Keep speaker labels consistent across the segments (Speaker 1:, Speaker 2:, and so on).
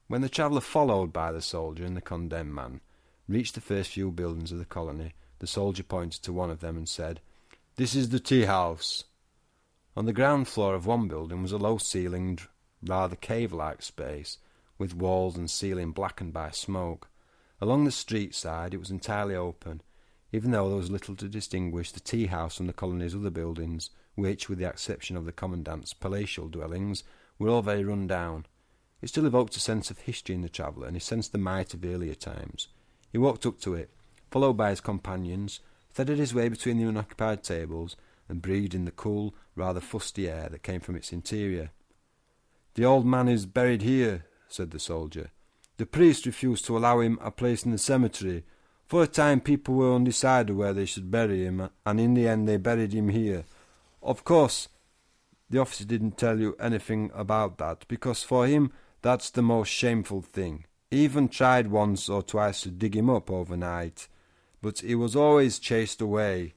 Speaker 1: When the traveller, followed by the soldier and the condemned man, reached the first few buildings of the colony, the soldier pointed to one of them and said, "This is the tea-house." On the ground floor of one building was a low-ceilinged, rather cave-like space, with walls and ceiling blackened by smoke. Along the street side it was entirely open, even though there was little to distinguish the tea-house from the colony's other buildings, which, with the exception of the commandant's palatial dwellings, were all very run down. It still evoked a sense of history in the traveller, and he sensed the might of earlier times. He walked up to it, followed by his companions, threaded his way between the unoccupied tables, and breathed in the cool, rather fusty air that came from its interior. "The old man is buried here," said the soldier. "The priest refused to allow him a place in the cemetery. For a time people were undecided where they should bury him, and in the end they buried him here. Of course, the officer didn't tell you anything about that, because for him that's the most shameful thing. He even tried once or twice to dig him up overnight, but he was always chased away."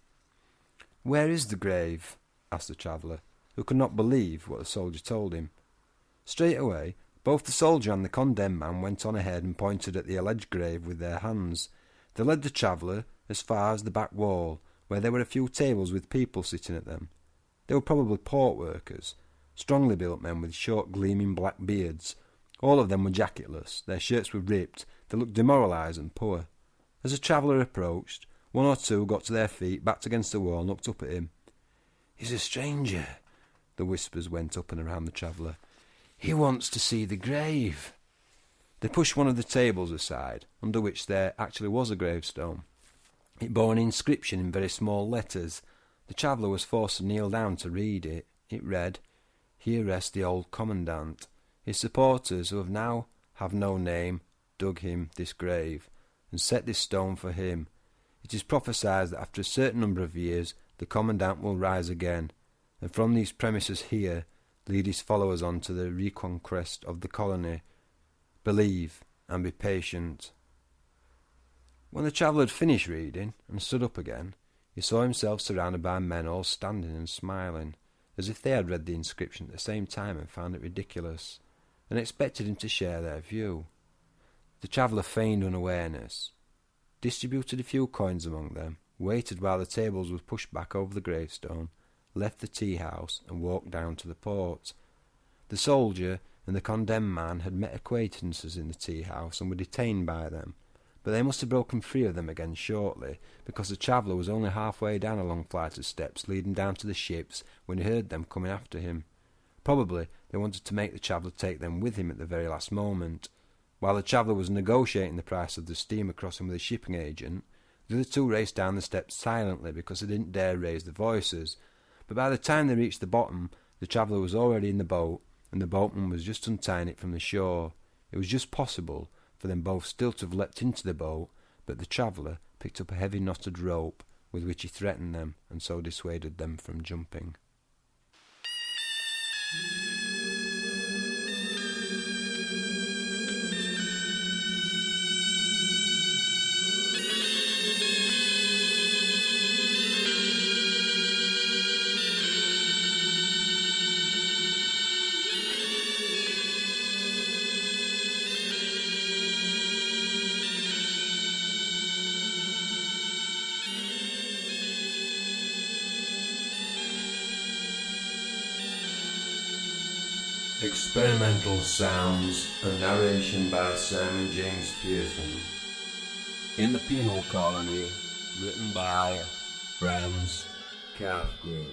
Speaker 1: "Where is the grave?" asked the traveller, who could not believe what the soldier told him. Straight away, both the soldier and the condemned man went on ahead and pointed at the alleged grave with their hands. They led the traveller as far as the back wall, where there were a few tables with people sitting at them. They were probably port workers, strongly built men with short gleaming black beards. All of them were jacketless, their shirts were ripped, they looked demoralised and poor. As the traveller approached, one or two got to their feet, backed against the wall, and looked up at him. "He's a stranger," the whispers went up and around the traveller. "He wants to see the grave." They pushed one of the tables aside, under which there actually was a gravestone. It bore an inscription in very small letters. The traveller was forced to kneel down to read it. It read, "Here rests the old commandant. His supporters, who have no name, dug him this grave, and set this stone for him. It is prophesied that after a certain number of years the commandant will rise again, and from these premises here lead his followers on to the reconquest of the colony. Believe, and be patient." When the traveller had finished reading, and stood up again, he saw himself surrounded by men all standing and smiling, as if they had read the inscription at the same time and found it ridiculous, and expected him to share their view. The traveller feigned unawareness, distributed a few coins among them, waited while the tables were pushed back over the gravestone, left the tea-house, and walked down to the port. The soldier and the condemned man had met acquaintances in the tea-house and were detained by them, but they must have broken free of them again shortly, because the traveller was only halfway down a long flight of steps leading down to the ships when he heard them coming after him. Probably they wanted to make the traveller take them with him at the very last moment. While the traveller was negotiating the price of the steamer crossing with a shipping agent, the other two raced down the steps silently because they didn't dare raise their voices. But by the time they reached the bottom, the traveller was already in the boat, and the boatman was just untying it from the shore. It was just possible for them both still to have leapt into the boat, but the traveller picked up a heavy knotted rope with which he threatened them, and so dissuaded them from jumping.
Speaker 2: Experimental sounds and narration by Simon James Pearson. In the Penal Colony, written by Franz Kafka.